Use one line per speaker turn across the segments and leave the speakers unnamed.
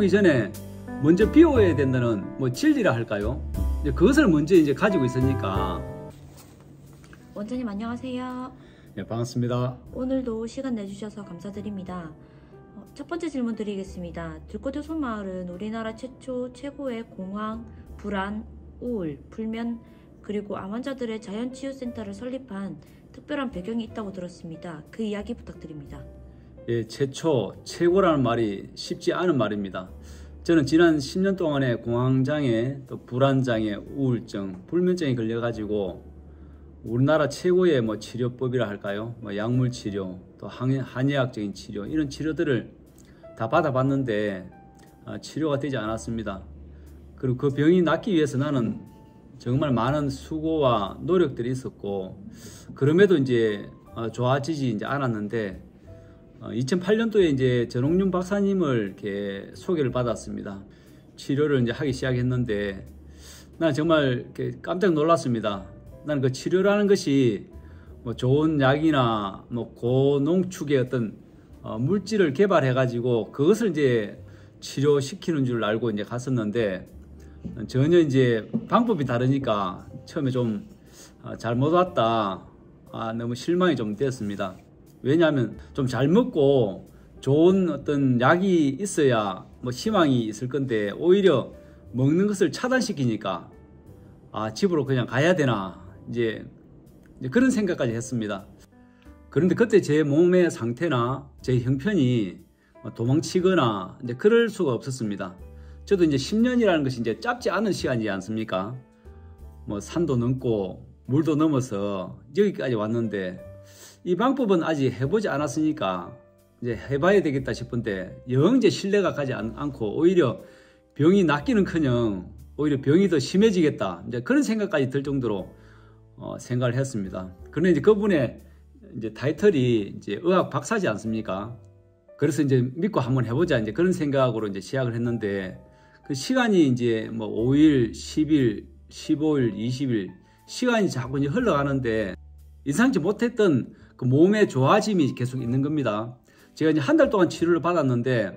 채우기 전에 먼저 비워야 된다는 진리라 할까요? 그것을 먼저 이제 가지고 있으니까.
원장님 안녕하세요.
네, 반갑습니다.
오늘도 시간 내주셔서 감사드립니다. 첫 번째 질문 드리겠습니다. 들꽃의 손마을은 우리나라 최고의 공황, 불안, 우울, 불면 그리고 암 환자들의 자연치유센터를 설립한 특별한 배경이 있다고 들었습니다. 그 이야기 부탁드립니다.
예, 최고라는 말이 쉽지 않은 말입니다. 저는 지난 10년 동안에 공황장애, 또 불안장애, 우울증, 불면증에 걸려가지고 우리나라 최고의 치료법이라 할까요? 약물치료, 또 한의학적인 치료, 이런 치료들을 다 받아봤는데 치료가 되지 않았습니다. 그리고 그 병이 낫기 위해서 나는 정말 많은 수고와 노력들이 있었고, 그럼에도 이제 좋아지지 이제 않았는데, 2008년도에 이제 전홍윤 박사님을 이렇게 소개를 받았습니다. 치료를 이제 하기 시작했는데, 나는 정말 이렇게 깜짝 놀랐습니다. 나는 그 치료라는 것이 좋은 약이나 고농축의 어떤 물질을 개발해가지고 그것을 이제 치료시키는 줄 알고 이제 갔었는데, 전혀 이제 방법이 다르니까 처음에 좀 잘못 왔다, 너무 실망이 좀 되었습니다. 왜냐하면 좀 잘 먹고 좋은 어떤 약이 있어야 희망이 있을 건데, 오히려 먹는 것을 차단시키니까 집으로 그냥 가야 되나, 이제 그런 생각까지 했습니다. 그런데 그때 제 몸의 상태나 제 형편이 도망치거나 이제 그럴 수가 없었습니다. 저도 이제 10년이라는 것이 이제 짧지 않은 시간이지 않습니까? 산도 넘고 물도 넘어서 여기까지 왔는데, 이 방법은 아직 해보지 않았으니까 이제 해봐야 되겠다 싶은데, 영 이제 신뢰가 가지 않고 오히려 병이 낫기는커녕 오히려 병이 더 심해지겠다, 이제 그런 생각까지 들 정도로 생각을 했습니다. 그런데 이제 그분의 이제 타이틀이 이제 의학 박사지 않습니까? 그래서 이제 믿고 한번 해보자, 이제 그런 생각으로 이제 시작을 했는데, 그 시간이 이제 5일, 10일, 15일, 20일 시간이 자꾸 이제 흘러가는데 예상치 못했던 그 몸의 좋아짐이 계속 있는 겁니다. 제가 이제 한 달 동안 치료를 받았는데,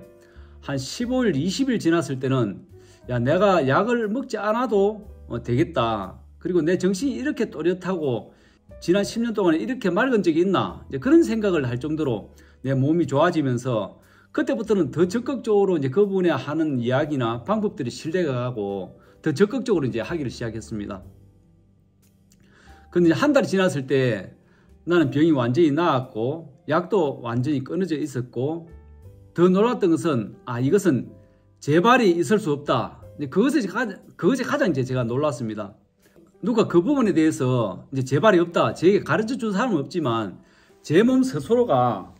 한 15일, 20일 지났을 때는 야, 내가 약을 먹지 않아도 되겠다. 그리고 내 정신이 이렇게 또렷하고 지난 10년 동안에 이렇게 맑은 적이 있나, 이제 그런 생각을 할 정도로 내 몸이 좋아지면서, 그때부터는 더 적극적으로 이제 그분의 하는 이야기나 방법들이 신뢰가 가고 더 적극적으로 이제 하기를 시작했습니다. 근데 한 달이 지났을 때 나는 병이 완전히 나았고 약도 완전히 끊어져 있었고, 더 놀랐던 것은 이것은 재발이 있을 수 없다. 그것이 가장 이제 제가 놀랐습니다. 누가 그 부분에 대해서 이제 재발이 없다, 제게 가르쳐 준 사람은 없지만 제 몸 스스로가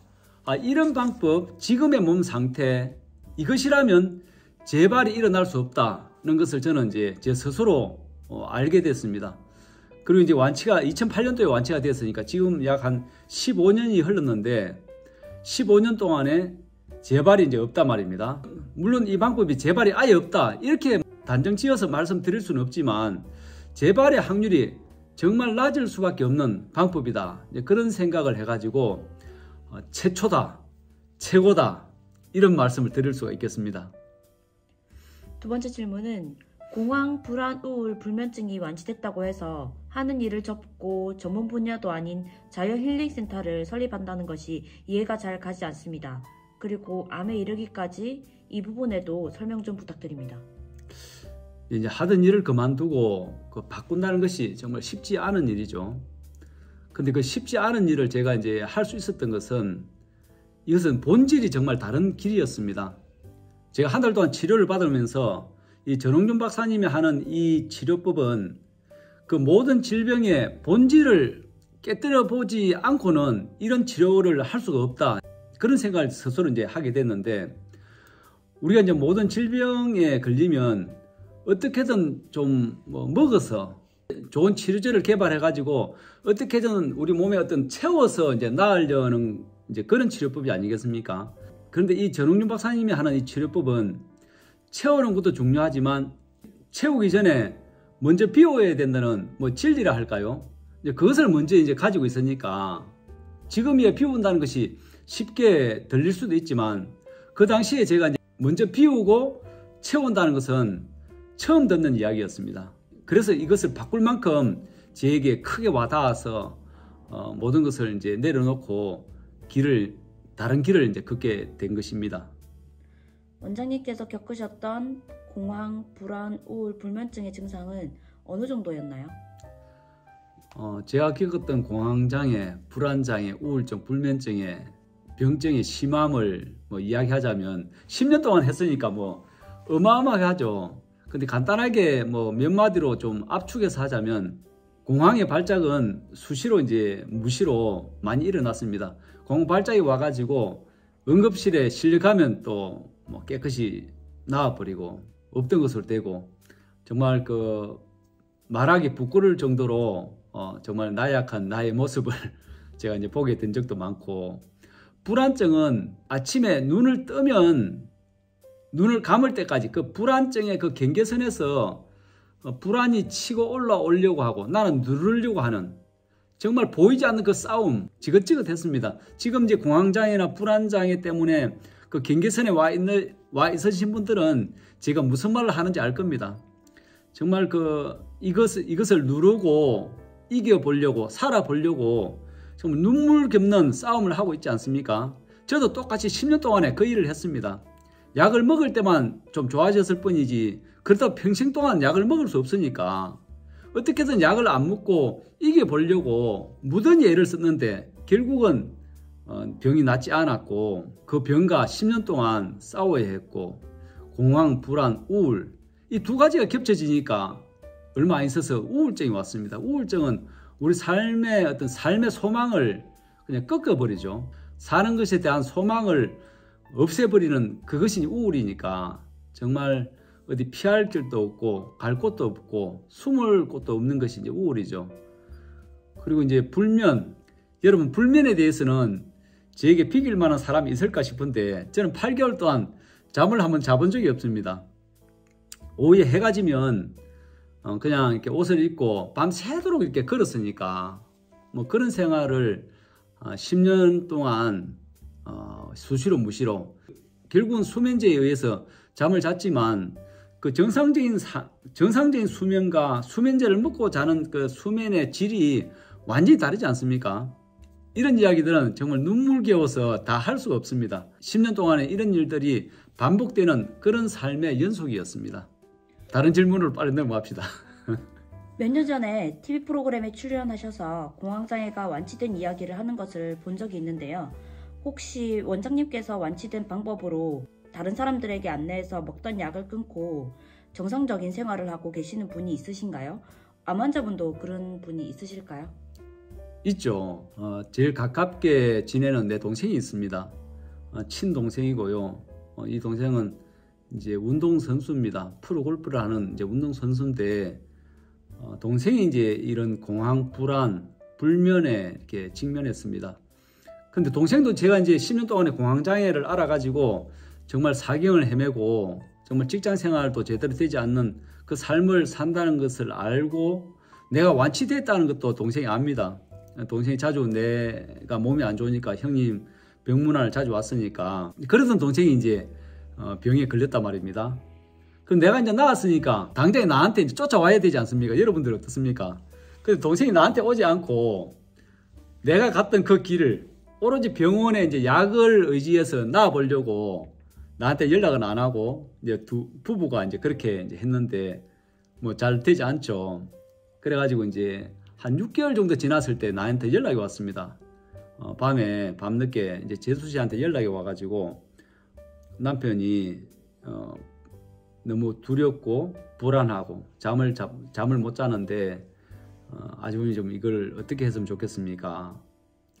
이런 방법, 지금의 몸 상태, 이것이라면 재발이 일어날 수 없다는 것을 저는 이제 제 스스로 알게 됐습니다. 그리고 이제 완치가 2008년도에 완치가 됐으니까 지금 약 한 15년이 흘렀는데, 15년 동안에 재발이 이제 없단 말입니다. 물론 이 방법이 재발이 아예 없다, 이렇게 단정 지어서 말씀드릴 수는 없지만 재발의 확률이 정말 낮을 수밖에 없는 방법이다, 그런 생각을 해가지고 최초다, 최고다, 이런 말씀을 드릴 수가 있겠습니다.
두 번째 질문은 공황, 불안, 우울, 불면증이 완치됐다고 해서 하는 일을 접고 전문 분야도 아닌 자연 힐링 센터를 설립한다는 것이 이해가 잘 가지 않습니다. 그리고 암에 이르기까지 이 부분에도 설명 좀 부탁드립니다.
이제 하던 일을 그만두고 바꾼다는 것이 정말 쉽지 않은 일이죠. 근데 그 쉽지 않은 일을 제가 이제 할 수 있었던 것은, 이것은 본질이 정말 다른 길이었습니다. 제가 한 달 동안 치료를 받으면서 이 전홍윤 박사님이 하는 이 치료법은 그 모든 질병의 본질을 깨뜨려 보지 않고는 이런 치료를 할 수가 없다, 그런 생각을 스스로 이제 하게 됐는데, 우리가 이제 모든 질병에 걸리면 어떻게든 좀 먹어서 좋은 치료제를 개발해 가지고 어떻게든 우리 몸에 채워서 이제 나으려는 이제 그런 치료법이 아니겠습니까? 그런데 이 전홍윤 박사님이 하는 이 치료법은 채우는 것도 중요하지만 채우기 전에 먼저 비워야 된다는 진리라 할까요? 이제 그것을 먼저 이제 가지고 있으니까 지금이야 비운다는 것이 쉽게 들릴 수도 있지만, 그 당시에 제가 이제 먼저 비우고 채운다는 것은 처음 듣는 이야기였습니다. 그래서 이것을 바꿀 만큼 저에게 크게 와닿아서 모든 것을 이제 내려놓고 다른 길을 이제 걷게 된 것입니다.
원장님께서 겪으셨던 공황, 불안, 우울, 불면증의 증상은 어느 정도였나요?
제가 겪었던 공황장애, 불안장애, 우울증, 불면증의 병증의 심함을 이야기하자면 10년 동안 했으니까 어마어마하게 하죠. 근데 간단하게 몇 마디로 좀 압축해서 하자면 공황의 발작은 수시로 이제 무시로 많이 일어났습니다. 공황 발작이 와가지고 응급실에 실려가면 또 깨끗이 나와버리고 없던 것으로 되고 정말 말하기 부끄러울 정도로 정말 나약한 나의 모습을 제가 이제 보게 된 적도 많고, 불안증은 아침에 눈을 뜨면 눈을 감을 때까지 그 불안증의 그 경계선에서 불안이 치고 올라오려고 하고 나는 누르려고 하는 정말 보이지 않는 그 싸움 지긋지긋했습니다. 지금 이제 공황장애나 불안장애 때문에 그 경계선에 와 있으신 분들은 제가 무슨 말을 하는지 알 겁니다. 정말 이것을 누르고 이겨보려고 살아보려고 정말 눈물 겹는 싸움을 하고 있지 않습니까? 저도 똑같이 10년 동안에 그 일을 했습니다. 약을 먹을 때만 좀 좋아졌을 뿐이지 그렇다고 평생 동안 약을 먹을 수 없으니까 어떻게든 약을 안 먹고 이겨보려고 무던히 애를 썼는데 결국은 병이 낫지 않았고 그 병과 10년 동안 싸워야 했고, 공황, 불안, 우울 이 두 가지가 겹쳐지니까 얼마 안 있어서 우울증이 왔습니다. 우울증은 우리 삶의 소망을 그냥 꺾어버리죠. 사는 것에 대한 소망을 없애버리는 그것이 우울이니까 정말 어디 피할 길도 없고 갈 곳도 없고 숨을 곳도 없는 것이 이제 우울이죠. 그리고 이제 불면, 여러분 불면에 대해서는 저에게 비길 만한 사람이 있을까 싶은데 저는 8개월 동안 잠을 한번 자본 적이 없습니다. 오후에 해가 지면 그냥 이렇게 옷을 입고 밤새도록 이렇게 걸었으니까 그런 생활을 10년 동안 수시로 무시로 결국은 수면제에 의해서 잠을 잤지만 그 정상적인 수면과 수면제를 먹고 자는 그 수면의 질이 완전히 다르지 않습니까? 이런 이야기들은 정말 눈물겨워서 다 할 수가 없습니다. 10년 동안에 이런 일들이 반복되는 그런 삶의 연속이었습니다. 다른 질문으로 빨리 넘어갑시다.
몇 년 전에 TV 프로그램에 출연하셔서 공황장애가 완치된 이야기를 하는 것을 본 적이 있는데요. 혹시 원장님께서 완치된 방법으로 다른 사람들에게 안내해서 먹던 약을 끊고 정상적인 생활을 하고 계시는 분이 있으신가요? 암 환자분도 그런 분이 있으실까요?
있죠. 제일 가깝게 지내는 내 동생이 있습니다. 친동생이고요. 이 동생은 이제 운동선수입니다. 프로골프를 하는 이제 운동선수인데, 동생이 이제 이런 공황, 불안, 불면에 이렇게 직면했습니다. 근데 동생도 제가 이제 10년 동안의 공황장애를 알아가지고 정말 사경을 헤매고 정말 직장생활도 제대로 되지 않는 그 삶을 산다는 것을 알고 내가 완치됐다는 것도 동생이 압니다. 동생이 자주 내가 몸이 안 좋으니까 형님 병문안을 자주 왔으니까 그러던 동생이 이제 병에 걸렸단 말입니다. 그럼 내가 이제 나았으니까 당장에 나한테 이제 쫓아와야 되지 않습니까? 여러분들 어떻습니까? 그래서 동생이 나한테 오지 않고 내가 갔던 그 길을 오로지 병원에 이제 약을 의지해서 나아보려고 나한테 연락은 안 하고 이제 두 부부가 이제 그렇게 이제 했는데 잘 되지 않죠. 그래가지고 이제 한 6개월 정도 지났을 때 나한테 연락이 왔습니다. 밤늦게 이제 재수 씨한테 연락이 와가지고 남편이 너무 두렵고 불안하고 잠을 못 자는데 아주머니 좀 이걸 어떻게 했으면 좋겠습니까?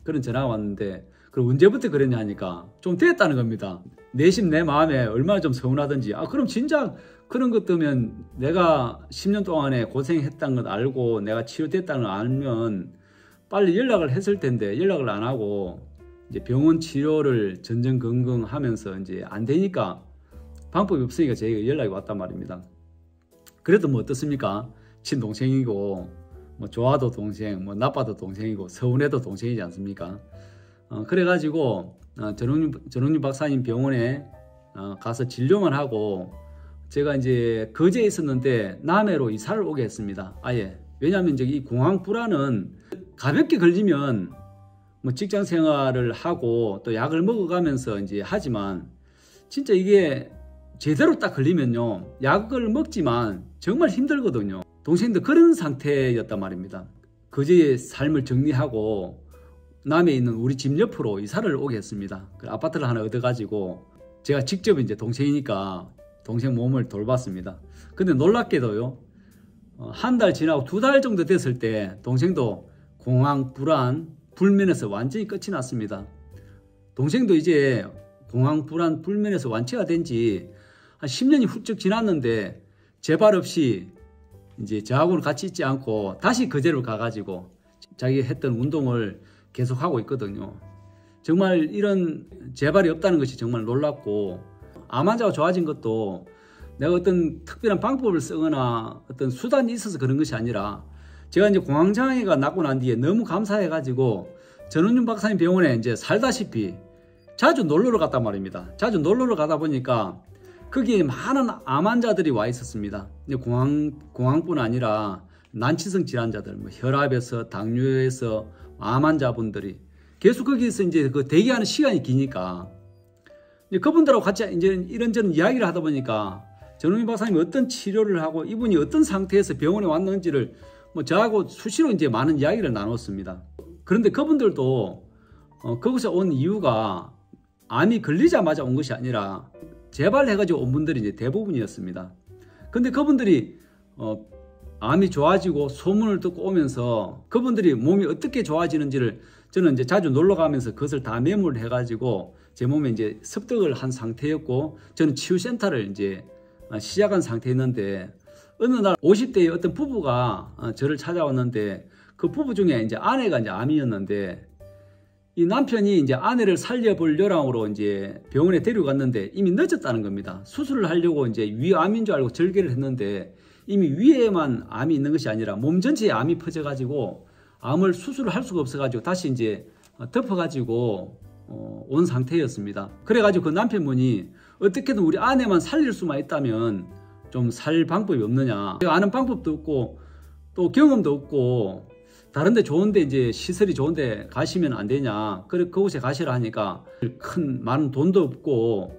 그런 전화가 왔는데 그럼 언제부터 그랬냐 하니까 좀 됐다는 겁니다. 내심 내 마음에 얼마나 좀 서운하든지 그럼 진짜 그런 것 때문에 내가 10년 동안에 고생했다는 걸 알고 내가 치료됐다는 걸 알면 빨리 연락을 했을 텐데 연락을 안 하고 이제 병원 치료를 전전긍긍 하면서 이제 안 되니까 방법이 없으니까 저희가 연락이 왔단 말입니다. 그래도 어떻습니까? 친동생이고 좋아도 동생, 나빠도 동생이고 서운해도 동생이지 않습니까? 그래가지고 전웅님 박사님 병원에 가서 진료만 하고 제가 이제 거제에 있었는데 남해로 이사를 오게 했습니다. 아예. 왜냐하면 이제 이 공황 불안은 가볍게 걸리면 뭐 직장 생활을 하고 또 약을 먹어가면서 이제 하지만 진짜 이게 제대로 딱 걸리면요, 약을 먹지만 정말 힘들거든요. 동생도 그런 상태였단 말입니다. 거제의 삶을 정리하고 남해에 있는 우리 집 옆으로 이사를 오게 했습니다. 그 아파트를 하나 얻어가지고 제가 직접 이제 동생이니까 동생 몸을 돌봤습니다. 근데 놀랍게도요, 한 달 지나고 2달 정도 됐을 때 동생도 공황 불안 불면에서 완전히 끝이 났습니다. 동생도 이제 공황 불안 불면에서 완치가 된 지 한 10년이 훌쩍 지났는데 재발 없이 이제 저하고는 같이 있지 않고 다시 거제로 가가지고 자기 했던 운동을 계속하고 있거든요. 정말 이런 재발이 없다는 것이 정말 놀랍고, 암 환자가 좋아진 것도 내가 어떤 특별한 방법을 쓰거나 어떤 수단이 있어서 그런 것이 아니라 제가 이제 공황장애가 낫고 난 뒤에 너무 감사해가지고 전원준 박사님 병원에 이제 살다시피 자주 놀러를 갔단 말입니다. 자주 놀러를 가다 보니까 거기에 많은 암 환자들이 와 있었습니다. 공황뿐 아니라 난치성 질환자들, 뭐 혈압에서 당뇨에서 암 환자분들이 계속 거기서 이제 그 대기하는 시간이 기니까 이제 그분들하고 같이 이제 이런저런 이야기를 하다 보니까 전우민 박사님이 어떤 치료를 하고 이분이 어떤 상태에서 병원에 왔는지를 뭐 저하고 수시로 이제 많은 이야기를 나눴습니다. 그런데 그분들도 거기서 온 이유가 암이 걸리자마자 온 것이 아니라 재발해가지고 온 분들이 이제 대부분이었습니다. 근데 그분들이 암이 좋아지고 소문을 듣고 오면서 그분들이 몸이 어떻게 좋아지는지를 저는 이제 자주 놀러 가면서 그것을 다 메모를 해가지고 제 몸에 이제 습득을 한 상태였고, 저는 치유센터를 이제 시작한 상태였는데 어느 날 50대의 어떤 부부가 저를 찾아왔는데 그 부부 중에 이제 아내가 이제 암이었는데 이 남편이 이제 아내를 살려볼 요량으로 이제 병원에 데려갔는데 이미 늦었다는 겁니다. 수술을 하려고 이제 위암인 줄 알고 절개를 했는데 이미 위에만 암이 있는 것이 아니라 몸 전체에 암이 퍼져가지고 암을 수술을 할 수가 없어가지고 다시 이제 덮어가지고 온 상태였습니다. 그래가지고 그 남편분이 어떻게든 우리 아내만 살릴 수만 있다면 좀 살 방법이 없느냐. 제가 아는 방법도 없고 또 경험도 없고 다른데 좋은데 이제 시설이 좋은데 가시면 안 되냐. 그래 그곳에 가시라 하니까 많은 돈도 없고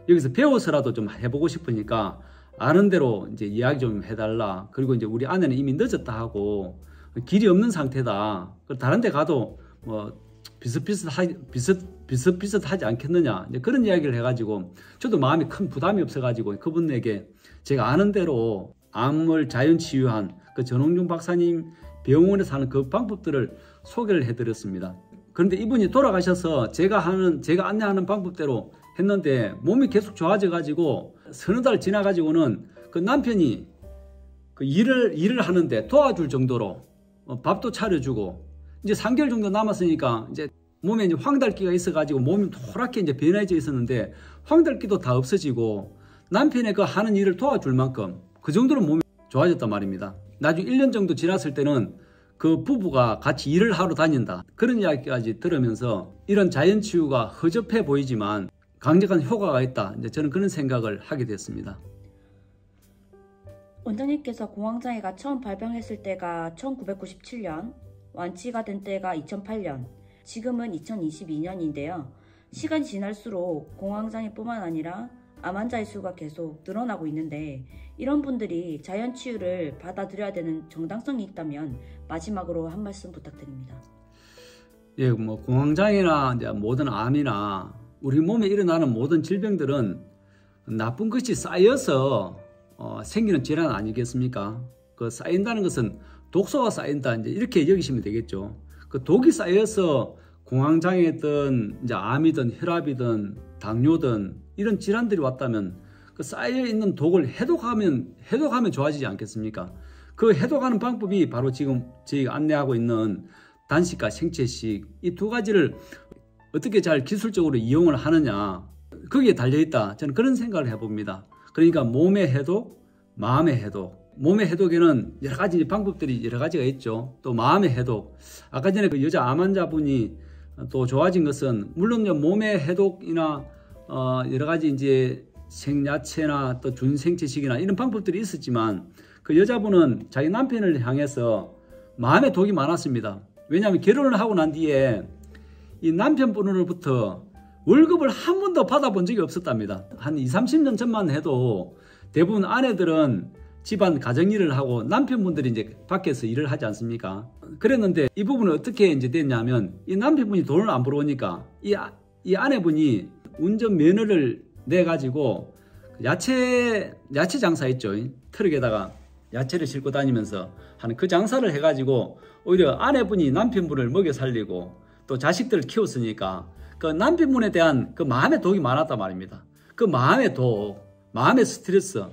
여기서 배워서라도 좀 해보고 싶으니까 아는 대로 이제 이야기 좀 해달라. 그리고 이제 우리 아내는 이미 늦었다 하고 길이 없는 상태다. 다른 데 가도 뭐 비슷비슷하지 않겠느냐. 이제 그런 이야기를 해가지고 저도 마음이 큰 부담이 없어가지고 그분에게 제가 아는 대로 암을 자연치유한 그 전홍준 박사님 병원에서 하는 그 방법들을 소개를 해드렸습니다. 그런데 이분이 돌아가셔서 제가 안내하는 방법대로 했는데 몸이 계속 좋아져가지고 서너 달 지나가지고는 그 남편이 그 일을 하는데 도와줄 정도로 밥도 차려주고 이제 3개월 정도 남았으니까 이제 몸에 이제 황달기가 있어가지고 몸이 노랗게 이제 변해져 있었는데 황달기도 다 없어지고 남편의 그 하는 일을 도와줄 만큼 그 정도로 몸이 좋아졌단 말입니다. 나중에 1년 정도 지났을 때는 그 부부가 같이 일을 하러 다닌다. 그런 이야기까지 들으면서 이런 자연치유가 허접해 보이지만 강력한 효과가 있다. 이제 저는 그런 생각을 하게 됐습니다.
원장님께서 공황장애가 처음 발병했을 때가 1997년, 완치가 된 때가 2008년, 지금은 2022년인데요. 시간이 지날수록 공황장애뿐만 아니라 암 환자의 수가 계속 늘어나고 있는데 이런 분들이 자연치유를 받아들여야 되는 정당성이 있다면 마지막으로 한 말씀 부탁드립니다.
예, 뭐 공황장애나 이제 모든 암이나 우리 몸에 일어나는 모든 질병들은 나쁜 것이 쌓여서 생기는 질환 아니겠습니까? 그 쌓인다는 것은 독소가 쌓인다 이제 이렇게 여기시면 되겠죠. 그 독이 쌓여서 공황장애든 이제 암이든 혈압이든 당뇨든 이런 질환들이 왔다면 그 쌓여 있는 독을 해독하면 좋아지지 않겠습니까? 그 해독하는 방법이 바로 지금 저희가 안내하고 있는 단식과 생채식 이 두 가지를 어떻게 잘 기술적으로 이용을 하느냐 거기에 달려있다. 저는 그런 생각을 해봅니다. 그러니까 몸의 해독, 마음의 해독. 몸의 해독에는 여러 가지 방법들이 여러 가지가 있죠. 또 마음의 해독. 아까 전에 그 여자 암 환자분이 또 좋아진 것은 물론 몸의 해독이나 여러 가지 이제 생야채나 또 준생채식이나 이런 방법들이 있었지만 그 여자분은 자기 남편을 향해서 마음에 독이 많았습니다. 왜냐하면 결혼을 하고 난 뒤에 이 남편분으로부터 월급을 한 번도 받아본 적이 없었답니다. 한 20, 30년 전만 해도 대부분 아내들은 집안 가정일을 하고 남편분들이 이제 밖에서 일을 하지 않습니까? 그랬는데 이 부분은 어떻게 이제 됐냐면 이 남편분이 돈을 안 벌어오니까 이 아내분이 운전 면허를 내 가지고 야채 장사 있죠. 트럭에다가 야채를 싣고 다니면서 하는 그 장사를 해가지고 오히려 아내분이 남편분을 먹여 살리고 또 자식들을 키웠으니까 그 남편분에 대한 그 마음의 독이 많았단 말입니다. 그 마음의 독, 마음의 스트레스,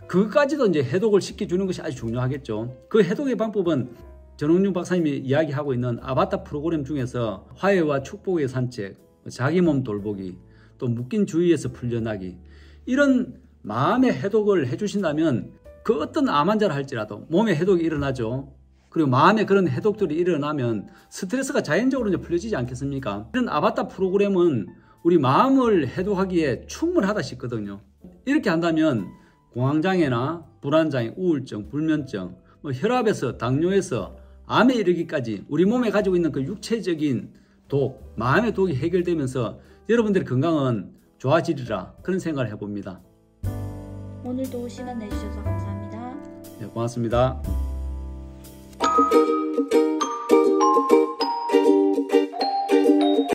그것까지도 이제 해독을 시켜주는 것이 아주 중요하겠죠. 그 해독의 방법은 전홍준 박사님이 이야기하고 있는 아바타 프로그램 중에서 화해와 축복의 산책, 자기 몸 돌보기, 또 묶인 주위에서 풀려나기, 이런 마음의 해독을 해주신다면 그 어떤 암 환자를 할지라도 몸의 해독이 일어나죠. 그리고 마음의 그런 해독들이 일어나면 스트레스가 자연적으로 이제 풀려지지 않겠습니까? 이런 아바타 프로그램은 우리 마음을 해독하기에 충분하다 싶거든요. 이렇게 한다면 공황장애나 불안장애, 우울증, 불면증, 혈압에서 당뇨에서 암에 이르기까지 우리 몸에 가지고 있는 그 육체적인 독, 마음의 독이 해결되면서 여러분들의 건강은 좋아지리라, 그런 생각을 해봅니다.
오늘도 시간 내주셔서 감사합니다.
네, 고맙습니다.